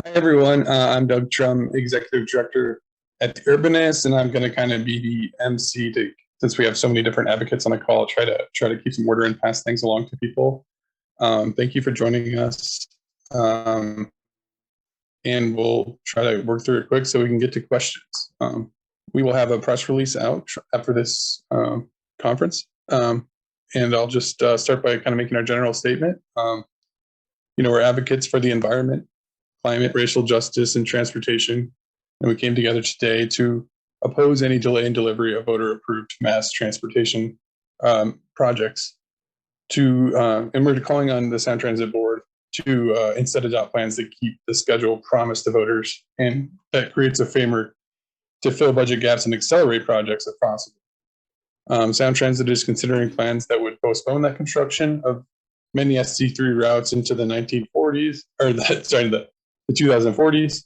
Hi, everyone. I'm Doug Trum, Executive Director at the Urbanist, and I'm going to kind of be the MC since we have so many different advocates on the call, try to keep some order and pass things along to people. Thank you for joining us, and we'll try to work through it quick so we can get to questions. We will have a press release out after this conference, and I'll just start by kind of making our general statement. We're advocates for the environment, climate, racial justice, and transportation. And we came together today to oppose any delay in delivery of voter-approved mass transportation projects. And we're calling on the Sound Transit Board to instead adopt plans that keep the schedule promised to voters, and that creates a framework to fill budget gaps and accelerate projects if possible. Sound Transit is considering plans that would postpone that construction of many ST3 routes into the 1940s, or the 2040s,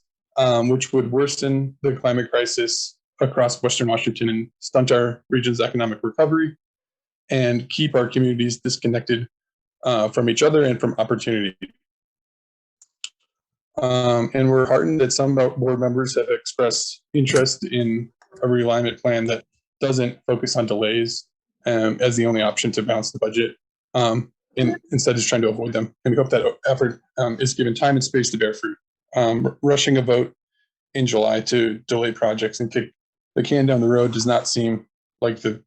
which would worsen the climate crisis across Western Washington and stunt our region's economic recovery and keep our communities disconnected from each other and from opportunity. And we're heartened that some board members have expressed interest in a realignment plan that doesn't focus on delays as the only option to balance the budget, and instead is trying to avoid them. And we hope that effort is given time and space to bear fruit. Rushing a vote in July to delay projects and kick the can down the road does not seem like the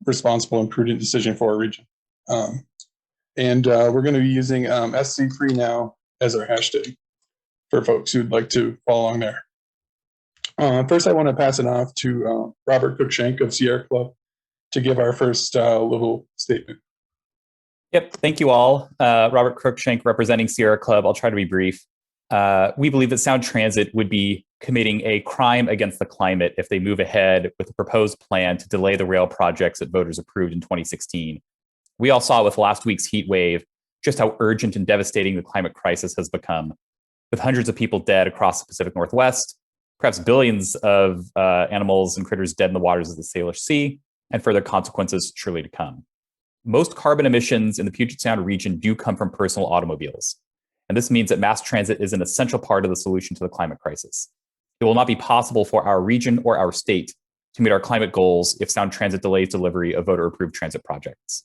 responsible and prudent decision for our region. And we're going to be using SC3 now as our hashtag for folks who'd like to follow along there. First, I want to pass it off to Robert Cruikshank of Sierra Club to give our first little statement. Yep, thank you all. Robert Cruikshank representing Sierra Club. I'll try to be brief. We believe that Sound Transit would be committing a crime against the climate if they move ahead with a proposed plan to delay the rail projects that voters approved in 2016. We all saw with last week's heat wave just how urgent and devastating the climate crisis has become, with hundreds of people dead across the Pacific Northwest, perhaps billions of animals and critters dead in the waters of the Salish Sea, and further consequences surely to come. Most carbon emissions in the Puget Sound region do come from personal automobiles. And this means that mass transit is an essential part of the solution to the climate crisis. It will not be possible for our region or our state to meet our climate goals if Sound Transit delays delivery of voter-approved transit projects.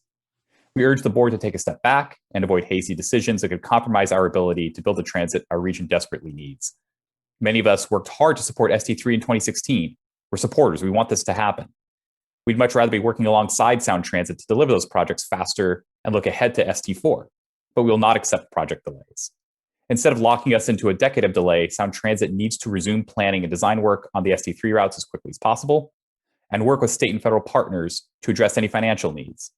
We urge the board to take a step back and avoid hasty decisions that could compromise our ability to build the transit our region desperately needs. Many of us worked hard to support ST3 in 2016. We're supporters. We want this to happen. We'd much rather be working alongside Sound Transit to deliver those projects faster and look ahead to ST4. But we will not accept project delays. Instead of locking us into a decade of delay, Sound Transit needs to resume planning and design work on the ST3 routes as quickly as possible and work with state and federal partners to address any financial needs.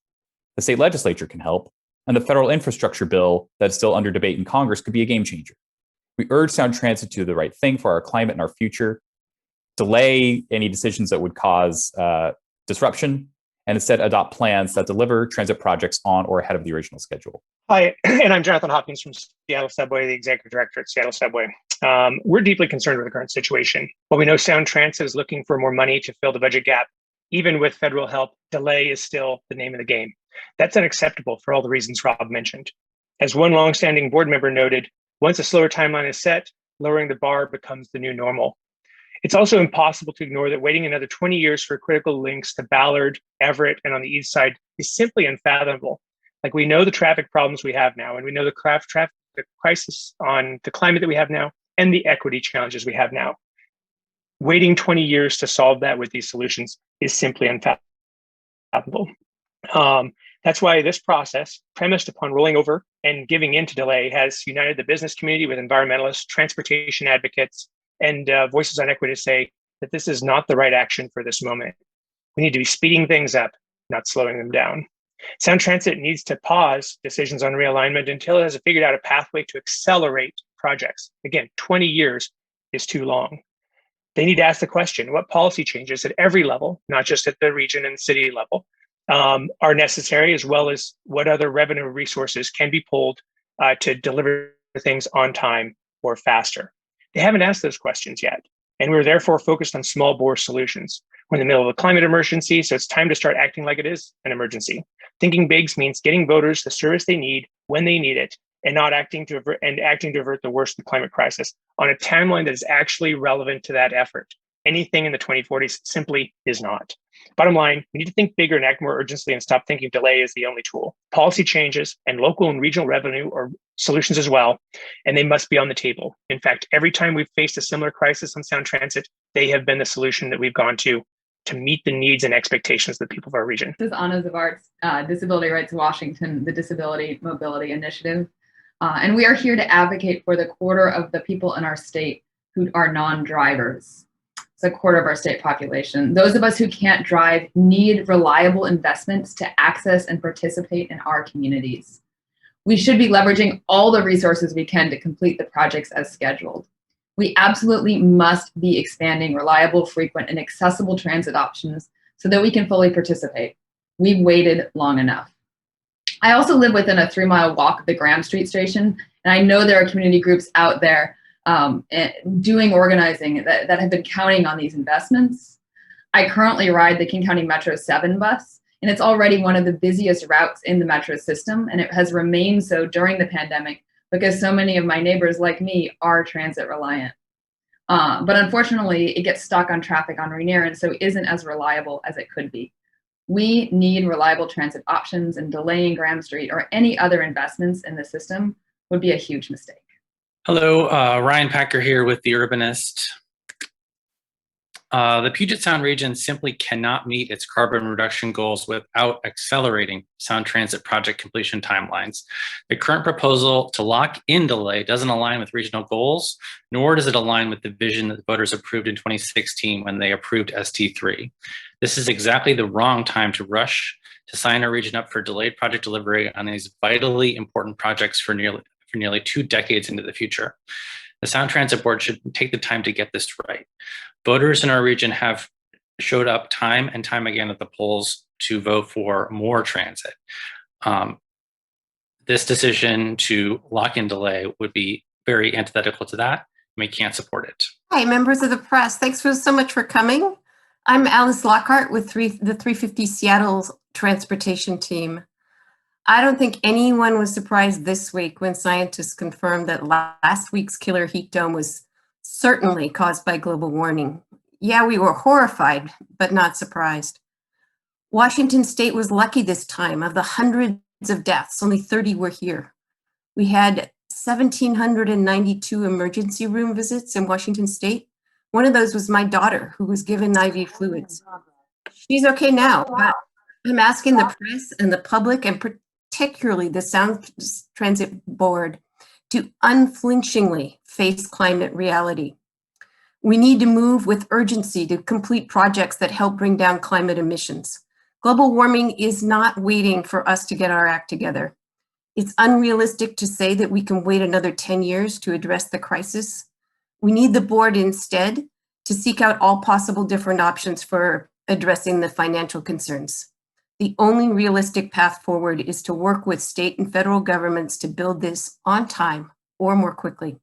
The state legislature can help, and the federal infrastructure bill that is still under debate in Congress could be a game changer. We urge Sound Transit to do the right thing for our climate and our future, delay any decisions that would cause disruption, and instead adopt plans that deliver transit projects on or ahead of the original schedule. Hi, and I'm Jonathan Hopkins from Seattle Subway, the Executive Director at Seattle Subway. We're deeply concerned with the current situation. While we know Sound Transit is looking for more money to fill the budget gap, even with federal help, delay is still the name of the game. That's unacceptable for all the reasons Rob mentioned. As one longstanding board member noted, once a slower timeline is set, lowering the bar becomes the new normal. It's also impossible to ignore that waiting another 20 years for critical links to Ballard, Everett, and on the east side is simply unfathomable. Like, we know the traffic problems we have now, and we know the crisis on the climate that we have now, and the equity challenges we have now. Waiting 20 years to solve that with these solutions is simply unfathomable. That's why this process, premised upon rolling over and giving in to delay, has united the business community with environmentalists, transportation advocates, and voices on equity to say that this is not the right action for this moment. We need to be speeding things up, not slowing them down. Sound Transit needs to pause decisions on realignment until it has figured out a pathway to accelerate projects. Again, 20 years is too long. They need to ask the question, what policy changes at every level, not just at the region and city level, are necessary, as well as what other revenue resources can be pulled to deliver things on time or faster. They haven't asked those questions yet, and we're therefore focused on small bore solutions. We're in the middle of a climate emergency, so it's time to start acting like it is an emergency. Thinking big means getting voters the service they need when they need it, and not acting to avert the worst of the climate crisis on a timeline that is actually relevant to that effort. Anything in the 2040s simply is not. Bottom line, we need to think bigger and act more urgently and stop thinking delay is the only tool. Policy changes and local and regional revenue are solutions as well, and they must be on the table. In fact, every time we've faced a similar crisis on Sound Transit, they have been the solution that we've gone to meet the needs and expectations of the people of our region. This is Anna Zavart's Disability Rights Washington, the Disability Mobility Initiative. And we are here to advocate for the quarter of the people in our state who are non-drivers. It's a quarter of our state population. Those of us who can't drive need reliable investments to access and participate in our communities. We should be leveraging all the resources we can to complete the projects as scheduled. We absolutely must be expanding reliable, frequent, and accessible transit options so that we can fully participate. We've waited long enough. I also live within a 3-mile walk of the Graham Street station, and I know there are community groups out there doing organizing that have been counting on these investments. I currently ride the King County Metro 7 bus, and it's already one of the busiest routes in the metro system, and it has remained so during the pandemic because so many of my neighbors like me are transit reliant. But unfortunately, it gets stuck on traffic on Rainier and so isn't as reliable as it could be. We need reliable transit options, and delaying Graham Street or any other investments in the system would be a huge mistake. Hello, Ryan Packer here with the Urbanist. The Puget Sound region simply cannot meet its carbon reduction goals without accelerating Sound Transit project completion timelines. The current proposal to lock in delay doesn't align with regional goals, nor does it align with the vision that the voters approved in 2016 when they approved ST3. This is exactly the wrong time to rush to sign our region up for delayed project delivery on these vitally important projects for nearly 2 decades into the future. The Sound Transit Board should take the time to get this right. Voters in our region have showed up time and time again at the polls to vote for more transit. This decision to lock in delay would be very antithetical to that. We can't support it. Hi, members of the press. Thanks so much for coming. I'm Alice Lockhart with the 350 Seattle transportation team. I don't think anyone was surprised this week when scientists confirmed that last week's killer heat dome was certainly caused by global warming. Yeah, we were horrified, but not surprised. Washington State was lucky this time. Of the hundreds of deaths, only 30 were here. We had 1,792 emergency room visits in Washington State. One of those was my daughter, who was given IV fluids. She's okay now, but I'm asking the press and the public, and particularly the Sound Transit Board, to unflinchingly face climate reality. We need to move with urgency to complete projects that help bring down climate emissions. Global warming is not waiting for us to get our act together. It's unrealistic to say that we can wait another 10 years to address the crisis. We need the board instead to seek out all possible different options for addressing the financial concerns. The only realistic path forward is to work with state and federal governments to build this on time or more quickly.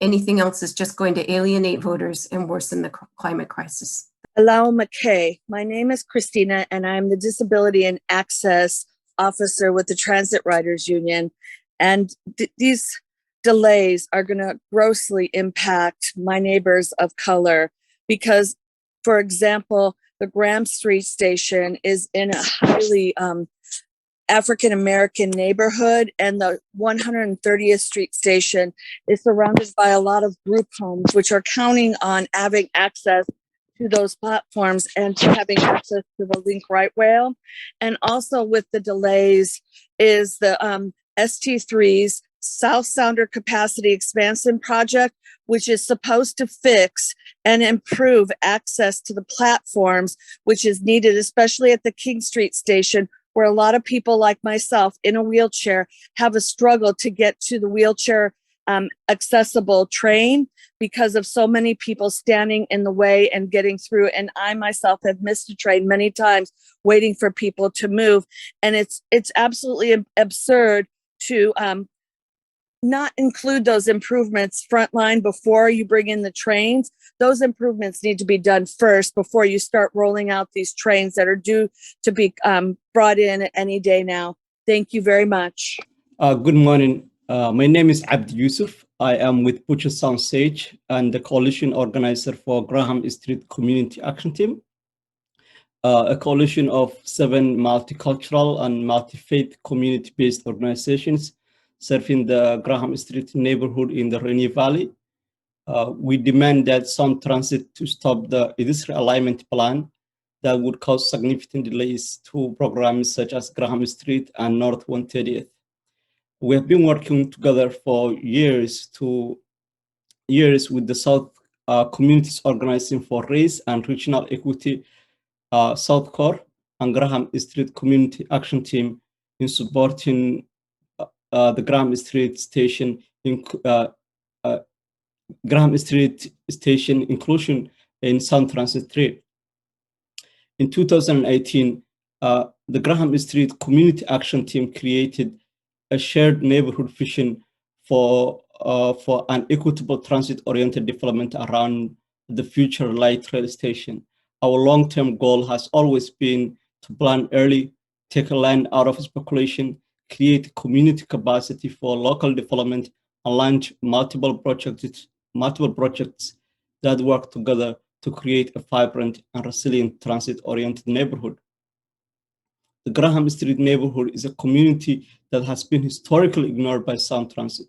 Anything else is just going to alienate voters and worsen the climate crisis. Hello, McKay. My name is Christina, and I'm the Disability and Access Officer with the Transit Riders Union. And these delays are going to grossly impact my neighbors of color because, for example, the Graham Street station is in a highly African-American neighborhood, and the 130th Street station is surrounded by a lot of group homes, which are counting on having access to those platforms and to having access to the link right rail. And also with the delays is the ST3's South Sounder Capacity Expansion Project, which is supposed to fix and improve access to the platforms, which is needed, especially at the King Street station, where a lot of people like myself in a wheelchair have a struggle to get to the wheelchair accessible train because of so many people standing in the way and getting through. And I myself have missed a train many times waiting for people to move. And it's absolutely absurd to not include those improvements frontline before you bring in the trains. Those improvements need to be done first before you start rolling out these trains that are due to be brought in any day now. Thank you very much. Good morning. My name is Abdi Yussuf. I am with Puget Sound Sage and the coalition organizer for Graham Street Community Action Team, a coalition of 7 multicultural and multi-faith community-based organizations serving the Graham Street neighborhood in the Rainy Valley. We demand that Sound Transit to stop this realignment plan that would cause significant delays to programs such as Graham Street and North 130th. We have been working together for years with the South communities organizing for race and regional equity, South Core and Graham Street Community Action Team in supporting the Graham Street Station inclusion in Sound Transit 3. In 2018, the Graham Street Community Action Team created a shared neighborhood vision for an equitable transit-oriented development around the future light rail station. Our long-term goal has always been to plan early, take land out of speculation, create community capacity for local development, and launch multiple projects that work together to create a vibrant and resilient transit-oriented neighborhood. The Graham Street neighborhood is a community that has been historically ignored by Sound Transit.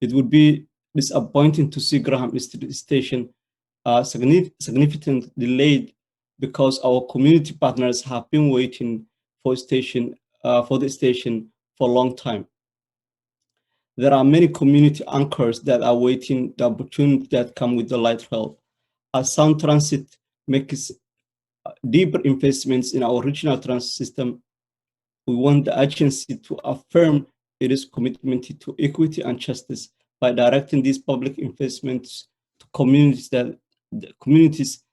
It would be disappointing to see Graham Street Station significantly delayed because our community partners have been waiting for the station for a long time. There are many community anchors that are waiting the opportunity that come with the light rail. As Sound Transit makes deeper investments in our regional transit system, we want the agency to affirm its commitment to equity and justice by directing these public investments to communities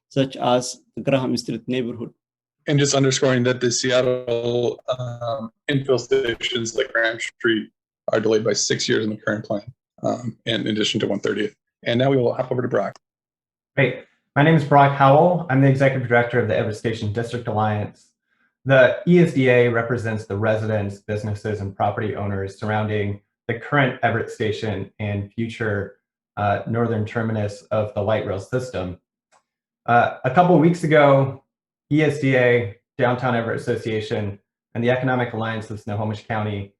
such as the Graham Street neighborhood. And just underscoring that the Seattle infill stations like Graham Street are delayed by 6 years in the current plan, in addition to 130th. And now we will hop over to Brock. Great. My name is Brock Howell. I'm the Executive Director of the Everett Station District Alliance. The ESDA represents the residents, businesses, and property owners surrounding the current Everett Station and future northern terminus of the light rail system. A couple of weeks ago, ESDA, Downtown Everett Association, and the Economic Alliance of Snohomish County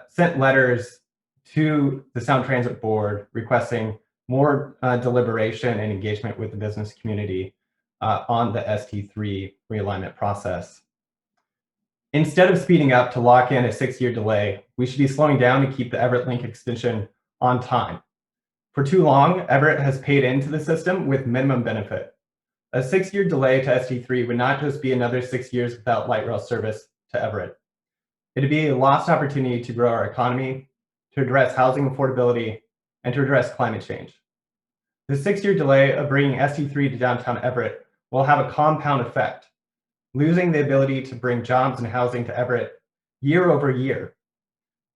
sent letters to the Sound Transit Board requesting more deliberation and engagement with the business community on the ST3 realignment process. Instead of speeding up to lock in a 6-year delay, we should be slowing down to keep the Everett Link extension on time. For too long, Everett has paid into the system with minimum benefit. A 6-year delay to ST3 would not just be another 6 years without light rail service to Everett. It'd be a lost opportunity to grow our economy, to address housing affordability, and to address climate change. The 6-year delay of bringing ST3 to downtown Everett will have a compound effect, losing the ability to bring jobs and housing to Everett year over year.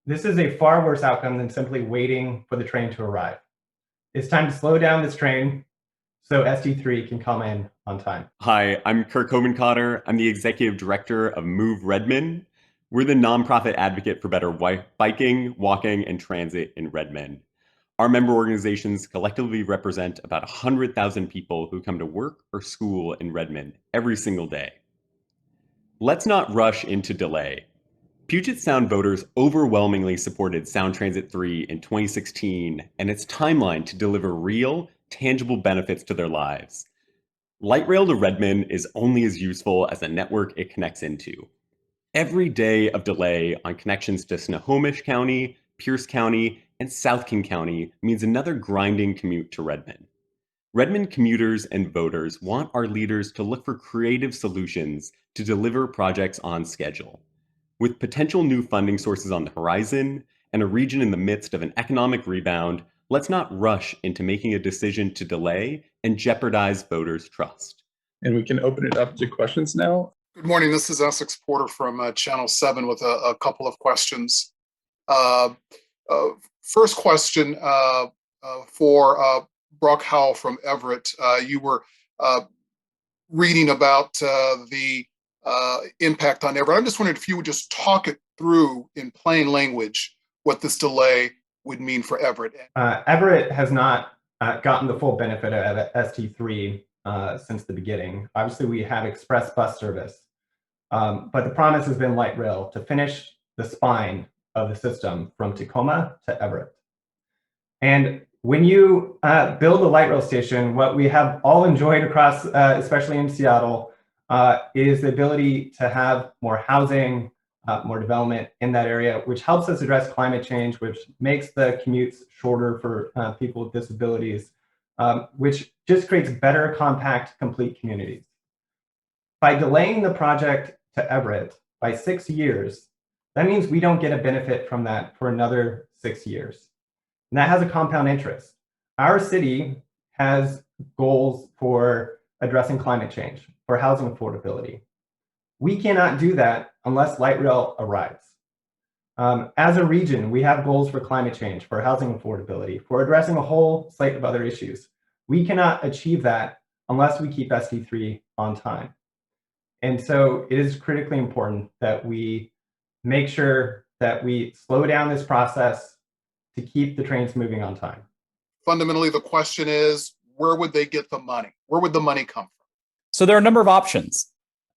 This is a far worse outcome than simply waiting for the train to arrive. It's time to slow down this train so ST3 can come in on time. Hi, I'm Kirk Hovenkotter. I'm the Executive Director of Move Redmond. We're the nonprofit advocate for better biking, walking, and transit in Redmond. Our member organizations collectively represent about 100,000 people who come to work or school in Redmond every single day. Let's not rush into delay. Puget Sound voters overwhelmingly supported Sound Transit 3 in 2016 and its timeline to deliver real, tangible benefits to their lives. Light rail to Redmond is only as useful as the network it connects into. Every day of delay on connections to Snohomish County, Pierce County, and South King County means another grinding commute to Redmond. Redmond commuters and voters want our leaders to look for creative solutions to deliver projects on schedule. With potential new funding sources on the horizon and a region in the midst of an economic rebound, let's not rush into making a decision to delay and jeopardize voters' trust. And we can open it up to questions now. Good morning. This is Essex Porter from Channel 7 with a couple of questions. First question for Brock Howell from Everett. You were reading about the impact on Everett. I'm just wondering if you would just talk it through in plain language. what this delay would mean for Everett. Everett has not gotten the full benefit of ST3 since the beginning. Obviously, we have express bus service, but the promise has been light rail to finish the spine of the system from Tacoma to Everett. And when you build a light rail station, what we have all enjoyed across, especially in Seattle, is the ability to have more housing, more development in that area, which helps us address climate change, which makes the commutes shorter for people with disabilities, which just creates better, compact, complete communities. By delaying the project to Everett by 6 years, that means we don't get a benefit from that for another 6 years. And that has a compound interest. Our city has goals for addressing climate change, for housing affordability. We cannot do that unless light rail arrives. As a region, we have goals for climate change, for housing affordability, for addressing a whole slate of other issues. We cannot achieve that unless we keep ST3 on time. And so it is critically important that we make sure that we slow down this process to keep the trains moving on time. Fundamentally, the question is, where would they get the money? Where would the money come from? So there are a number of options.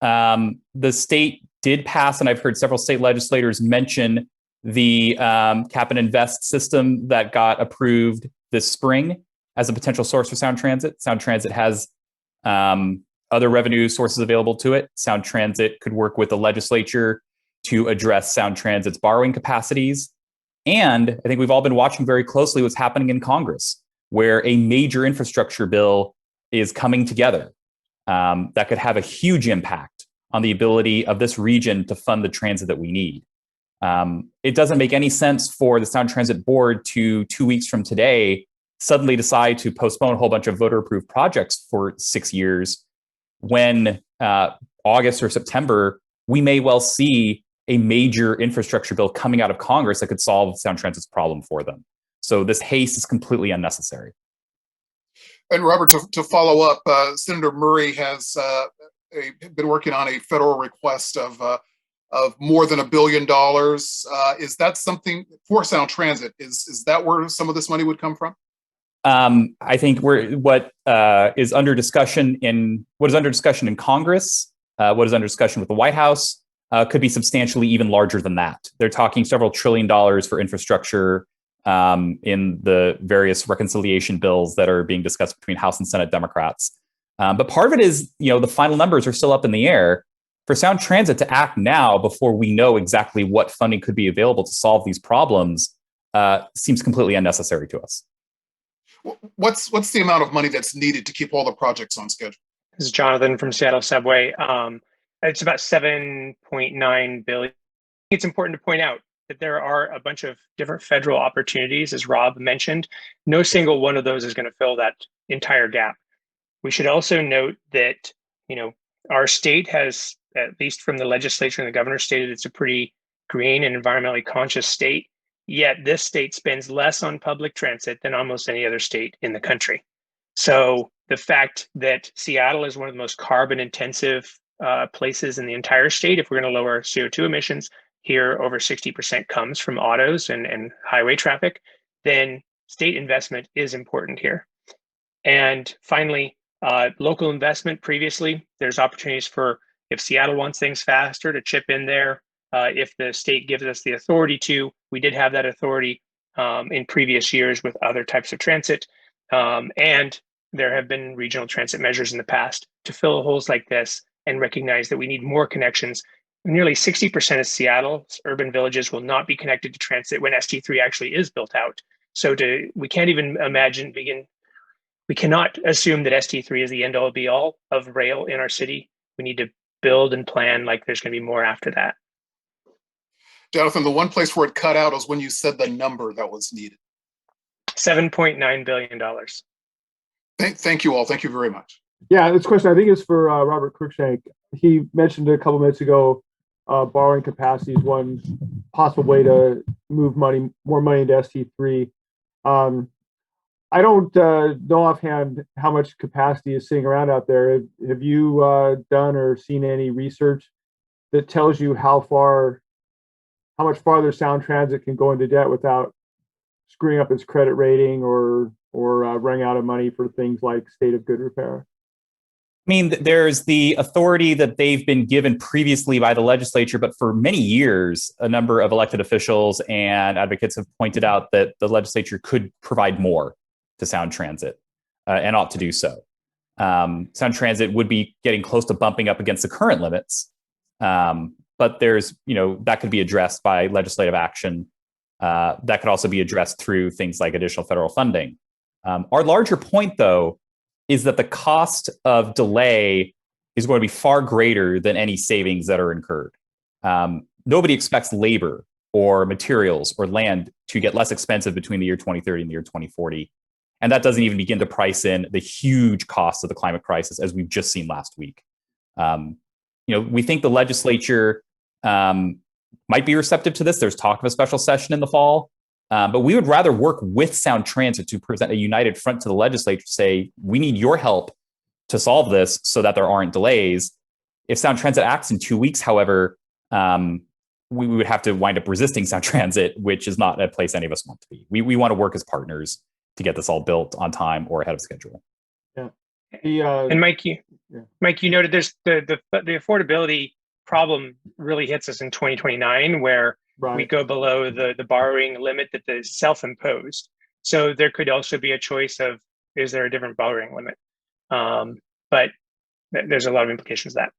The state did pass, and I've heard several state legislators mention the cap and invest system that got approved this spring as a potential source for Sound Transit. Sound Transit has other revenue sources available to it. Sound Transit could work with the legislature to address Sound Transit's borrowing capacities. And I think we've all been watching very closely what's happening in Congress, where a major infrastructure bill is coming together that could have a huge impact on the ability of this region to fund the transit that we need. It doesn't make any sense for the Sound Transit Board to 2 weeks from today suddenly decide to postpone a whole bunch of voter-approved projects for 6 years when August or September, we may well see a major infrastructure bill coming out of Congress that could solve Sound Transit's problem for them. So this haste is completely unnecessary. And Robert, to follow up, Senator Murray has been working on a federal request of more than $1 billion. Is that something for Sound Transit? Is that where some of this money would come from? I think what is under discussion in Congress, what is under discussion with the White House, could be substantially even larger than that. They're talking several $1 trillion for infrastructure in the various reconciliation bills that are being discussed between House and Senate Democrats. But part of it is, the final numbers are still up in the air. For Sound Transit to act now before we know exactly what funding could be available to solve these problems seems completely unnecessary to us. What's the amount of money that's needed to keep all the projects on schedule? This is Jonathan from Seattle Subway. It's about $7.9 billion. It's important to point out that there are a bunch of different federal opportunities, as Rob mentioned. No single one of those is going to fill that entire gap. We should also note that, our state has, at least from the legislature and the governor, stated it's a pretty green and environmentally conscious state. Yet this state spends less on public transit than almost any other state in the country. So the fact that Seattle is one of the most carbon intensive places in the entire state, if we're going to lower CO2 emissions, here over 60% comes from autos and highway traffic, then state investment is important here. And finally, local investment previously, there's opportunities for, if Seattle wants things faster, to chip in there. If the state gives us the authority to, we did have that authority in previous years with other types of transit. And there have been regional transit measures in the past to fill holes like this and recognize that we need more connections. Nearly 60% of Seattle's urban villages will not be connected to transit when ST3 actually is built out. So we can't even we cannot assume that ST3 is the end all be all of rail in our city. We need to build and plan like there's going to be more after that. Jonathan, the one place where it cut out was when you said the number that was needed. $7.9 billion. Thank you all. Thank you very much. Yeah, this question I think is for Robert Cruikshank. He mentioned a couple minutes ago borrowing capacity is one possible way to move more money into ST3. I don't know offhand how much capacity is sitting around out there. Have you done or seen any research that tells you how far how much farther Sound Transit can go into debt without screwing up its credit rating or running out of money for things like state of good repair. I mean, there's the authority that they've been given previously by the legislature, but for many years, a number of elected officials and advocates have pointed out that the legislature could provide more to Sound Transit and ought to do so. Sound Transit would be getting close to bumping up against the current limits, but there's, that could be addressed by legislative action. That could also be addressed through things like additional federal funding. Our larger point, though, is that the cost of delay is going to be far greater than any savings that are incurred. Nobody expects labor or materials or land to get less expensive between the year 2030 and the year 2040. And that doesn't even begin to price in the huge costs of the climate crisis, as we've just seen last week. We think the legislature might be receptive to this. There's talk of a special session in the fall. But we would rather work with Sound Transit to present a united front to the legislature to say, we need your help to solve this so that there aren't delays. If Sound Transit acts in 2 weeks, however, we would have to wind up resisting Sound Transit, which is not a place any of us want to be. We want to work as partners to get this all built on time or ahead of schedule. Yeah. And Mike, you noted there's the affordability problem really hits us in 2029, where we go below the borrowing limit that is self-imposed. So there could also be a choice of, is there a different borrowing limit? But there's a lot of implications to that.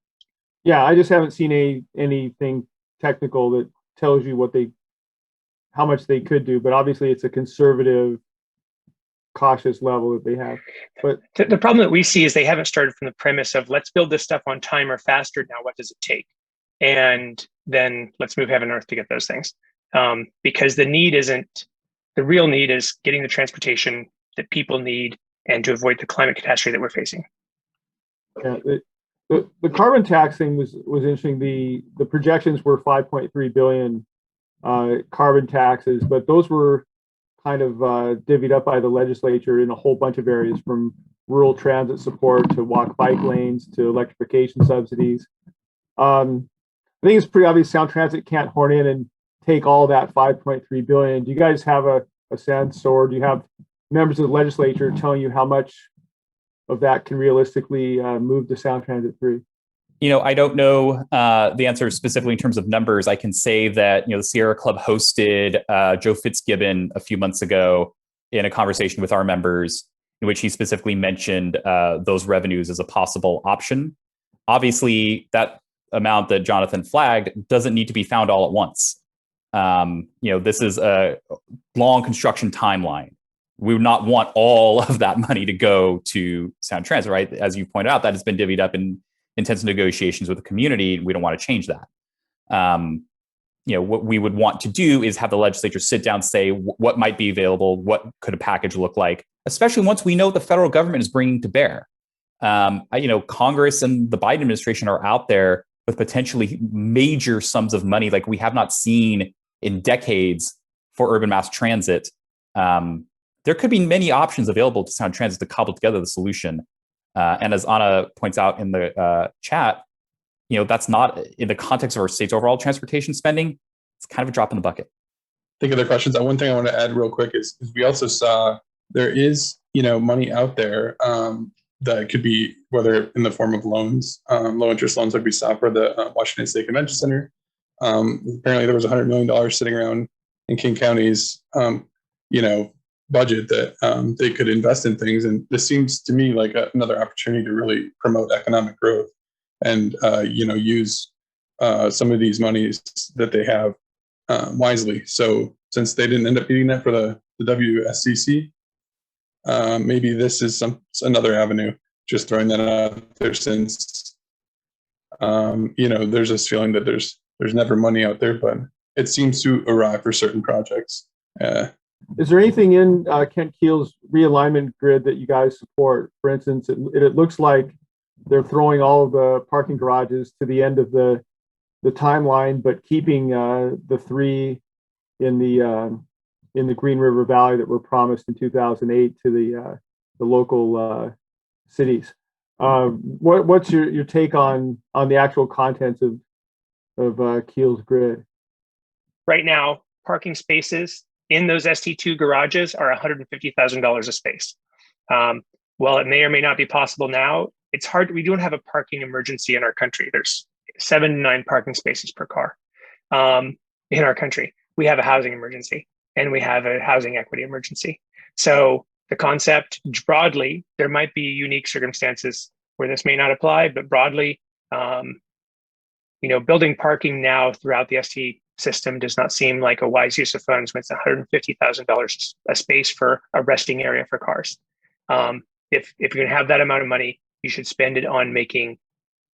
Yeah, I just haven't seen anything technical that tells you how much they could do, but obviously it's a conservative, cautious level that they have. But the problem that we see is they haven't started from the premise of, let's build this stuff on time or faster. Now, what does it take? And then let's move heaven and earth to get those things. Because the real need is getting the transportation that people need and to avoid the climate catastrophe that we're facing. Yeah, the carbon tax thing was interesting. The projections were 5.3 billion carbon taxes, but those were kind of divvied up by the legislature in a whole bunch of areas, from rural transit support to walk bike lanes to electrification subsidies. I think it's pretty obvious Sound Transit can't horn in and take all that 5.3 billion. Do you guys have a sense, or do you have members of the legislature telling you how much of that can realistically move to Sound Transit 3? I don't know the answer specifically in terms of numbers. I can say that, the Sierra Club hosted Joe Fitzgibbon a few months ago in a conversation with our members, in which he specifically mentioned those revenues as a possible option. Obviously, that amount that Jonathan flagged doesn't need to be found all at once. This is a long construction timeline. We would not want all of that money to go to Sound Transit, right? As you pointed out, that has been divvied up in intense negotiations with the community. We don't want to change that. What we would want to do is have the legislature sit down, say what might be available, what could a package look like, especially once we know what the federal government is bringing to bear. Congress and the Biden administration are out there with potentially major sums of money like we have not seen in decades for urban mass transit. There could be many options available to Sound Transit to cobble together the solution. And as Anna points out in the chat, that's not in the context of our state's overall transportation spending. It's kind of a drop in the bucket. Think of the questions. One thing I want to add real quick is we also saw there is, money out there that could be, whether in the form of loans, low interest loans like we saw for the Washington State Convention Center. Apparently there was $100 million sitting around in King County's, budget that they could invest in things. And this seems to me like another opportunity to really promote economic growth and, use some of these monies that they have wisely. So since they didn't end up getting that for the WSCC, maybe this is another avenue. Just throwing that out there, since there's this feeling that there's never money out there, but it seems to arrive for certain projects. Is there anything in Kent Keel's realignment grid that you guys support? For instance, it looks like they're throwing all of the parking garages to the end of the timeline, but keeping the 3 in the Green River Valley that were promised in 2008 to the local cities. What's your take on the actual contents of Keel's grid? right now, parking spaces in those ST2 garages are $150,000 a space. While it may or may not be possible now, it's hard. We don't have a parking emergency in our country. There's 7 to 9 parking spaces per car in our country. We have a housing emergency, and we have a housing equity emergency. So the concept broadly, there might be unique circumstances where this may not apply, but broadly, building parking now throughout the ST system does not seem like a wise use of funds when it's $150,000 a space for a resting area for cars. If you're going to have that amount of money, you should spend it on making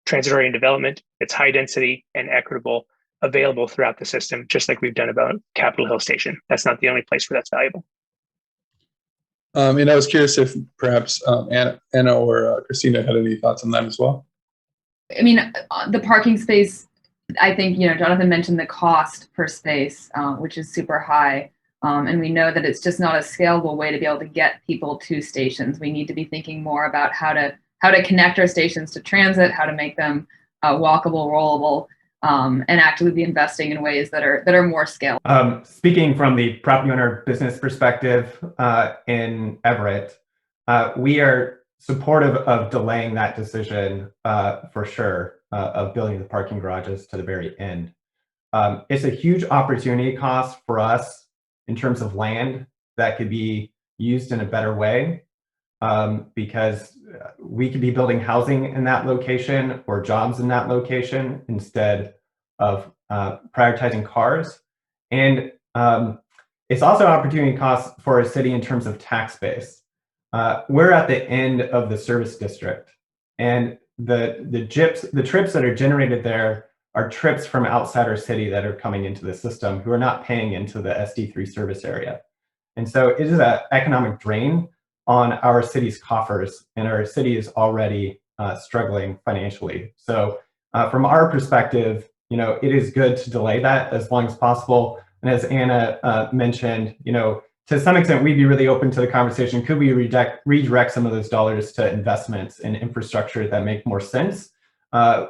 transit-oriented development, it's high density and equitable, available throughout the system, just like we've done about Capitol Hill Station. That's not the only place where that's valuable. And I was curious if perhaps Anna or Christina had any thoughts on that as well. I mean, the parking space, I think, Jonathan mentioned the cost per space, which is super high. And we know that it's just not a scalable way to be able to get people to stations. We need to be thinking more about how to connect our stations to transit, how to make them walkable, rollable, and actually be investing in ways that are more scalable. Speaking from the property owner business perspective in Everett, we are supportive of delaying that decision for sure, of building the parking garages to the very end. It's a huge opportunity cost for us in terms of land that could be used in a better way, because we could be building housing in that location or jobs in that location instead of prioritizing cars. And it's also opportunity costs for a city in terms of tax base. We're at the end of the service district, and the trips that are generated there are trips from outside our city that are coming into the system who are not paying into the SD3 service area. And so it is an economic drain on our city's coffers, and our city is already struggling financially. So from our perspective, it is good to delay that as long as possible. And as Anna mentioned, to some extent, we'd be really open to the conversation. Could we redirect some of those dollars to investments in infrastructure that make more sense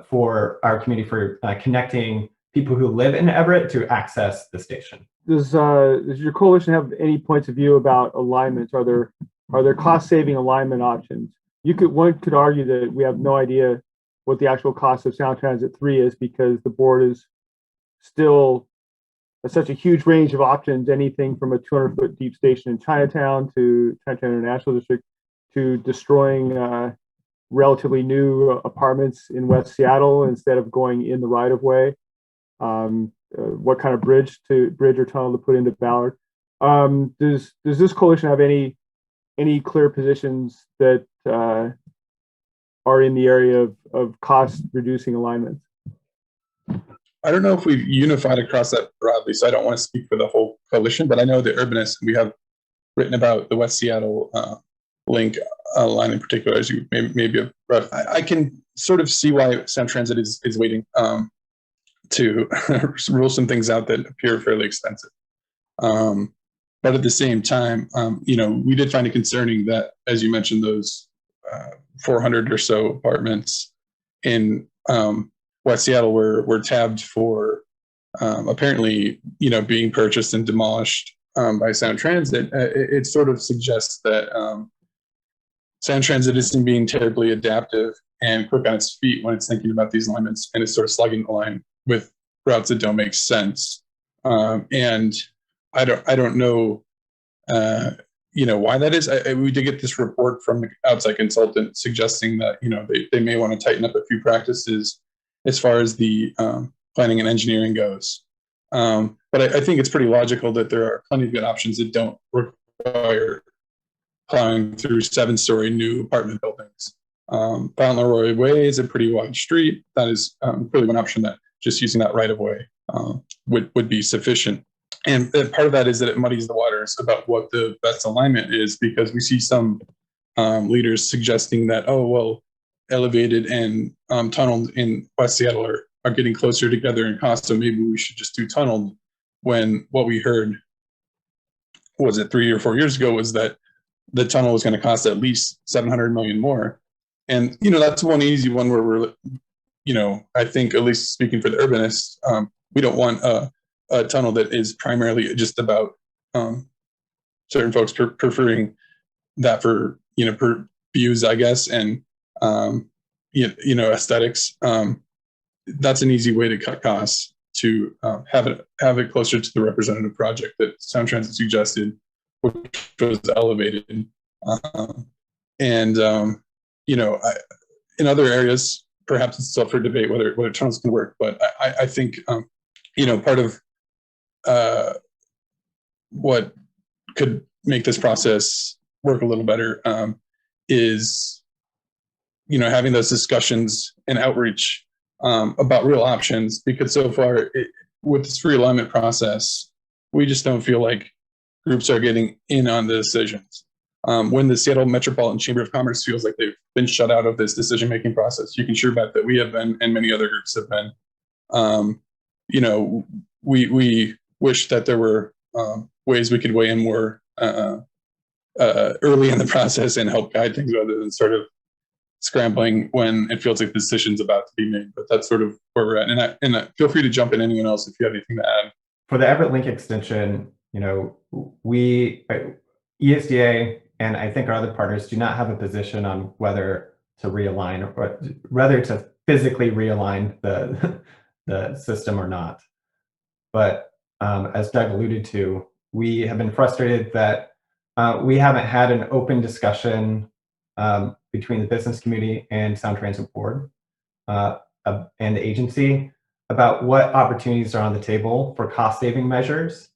for our community, for connecting people who live in Everett to access the station? Does your coalition have any points of view about alignments? Are there cost-saving alignment options? One could argue that we have no idea what the actual cost of Sound Transit 3 is, because the board is still such a huge range of options, anything from a 200-foot deep station in Chinatown to Chinatown International District to destroying relatively new apartments in West Seattle instead of going in the right-of-way. What kind of bridge or tunnel to put into Ballard? Does this coalition have any clear positions that are in the area of cost reducing alignments? I don't know if we've unified across that broadly, so I don't want to speak for the whole coalition, but I know the Urbanist, we have written about the West Seattle link line in particular, as you maybe have read. I can sort of see why Sound Transit is waiting to rule some things out that appear fairly expensive. But at the same time, we did find it concerning that, as you mentioned, those 400 or so apartments in West Seattle were tabbed for apparently, being purchased and demolished by Sound Transit. It sort of suggests that Sound Transit isn't being terribly adaptive and quick on its feet when it's thinking about these alignments, and it's sort of slugging the line with routes that don't make sense. And I don't know, why that is. We did get this report from the outside consultant suggesting that they may want to tighten up a few practices as far as the planning and engineering goes. But I think it's pretty logical that there are plenty of good options that don't require plowing through 7-story new apartment buildings. Fauntleroy Way is a pretty wide street. That is clearly one option that just using that right of way would be sufficient. And part of that is that it muddies the waters about what the best alignment is, because we see some leaders suggesting that, elevated and tunneled in West Seattle are getting closer together in cost, so maybe we should just do tunneled, when what we heard, was it 3 or 4 years ago, was that the tunnel was going to cost at least $700 million more. And, that's one easy one where we're, I think, at least speaking for the Urbanists, we don't want a a tunnel that is primarily just about certain folks preferring that for per views, I guess, and aesthetics. That's an easy way to cut costs, to have it closer to the representative project that Sound Transit suggested, which was elevated. In other areas, perhaps it's up for debate whether tunnels can work. But I think part of what could make this process work a little better is having those discussions and outreach about real options, because so far with this realignment process, we just don't feel like groups are getting in on the decisions. When the Seattle Metropolitan Chamber of Commerce feels like they've been shut out of this decision-making process, you can sure bet that we have been, and many other groups have been. We wish that there were ways we could weigh in more early in the process and help guide things, rather than sort of scrambling when it feels like the decision's about to be made. But that's sort of where we're at. And feel free to jump in, anyone else, if you have anything to add. For the Everett Link extension, we, ESDA, and I think our other partners do not have a position on whether to realign, or rather to physically realign the system or not. But as Doug alluded to, we have been frustrated that we haven't had an open discussion between the business community and Sound Transit Board and the agency about what opportunities are on the table for cost-saving measures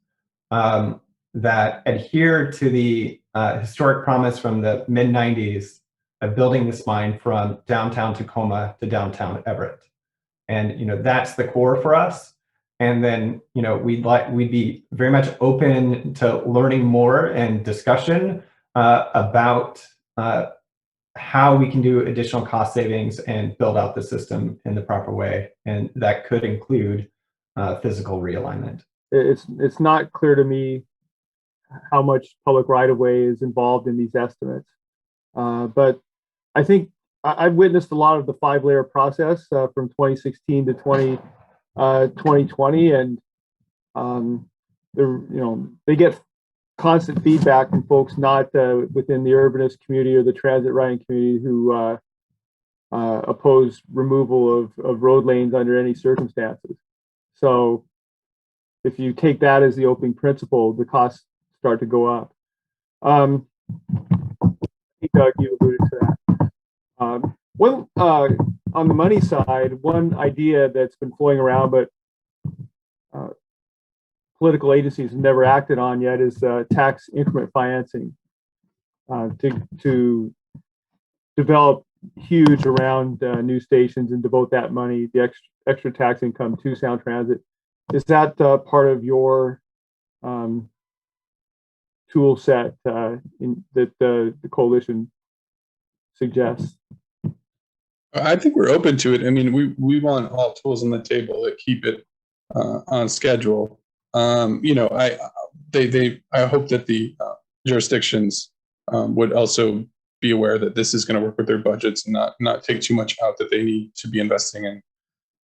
that adhere to the historic promise from the mid-90s of building this mine from downtown Tacoma to downtown Everett. And that's the core for us. And then we'd be very much open to learning more and discussion about how we can do additional cost savings and build out the system in the proper way. And that could include physical realignment. It's not clear to me how much public right-of-way is involved in these estimates. But I think I've witnessed a lot of the 5-layer process from 2016 to 2020, and they get constant feedback from folks not within the urbanist community or the transit riding community who oppose removal of road lanes under any circumstances. So if you take that as the opening principle, the costs start to go up. Doug, you alluded to that. On the money side, one idea that's been flowing around, but political agencies have never acted on yet, is tax increment financing to develop huge around new stations and devote that money, the extra tax income, to Sound Transit. Is that part of your tool set that the coalition suggests? I think we're open to it. I mean, we want all tools on the table that keep it on schedule. I hope that the jurisdictions would also be aware that this is going to work with their budgets and not take too much out that they need to be investing in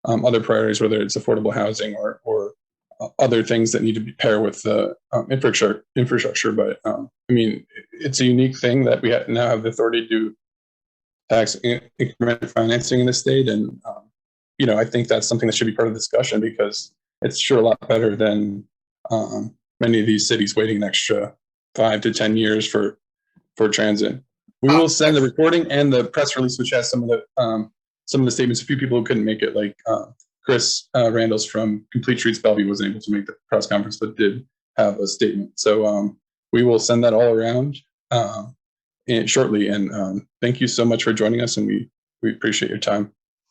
other priorities, whether it's affordable housing or other things that need to be paired with the infrastructure. But it's a unique thing that we now have the authority to do tax increment financing in the state, and I think that's something that should be part of the discussion, because it's sure a lot better than many of these cities waiting an extra 5 to 10 years for transit. We will send the recording and the press release, which has some of the statements. A few people who couldn't make it, like Chris Randalls from Complete Streets Bellevue, wasn't able to make the press conference, but did have a statement. So we will send that all around shortly. And thank you so much for joining us, and we appreciate your time.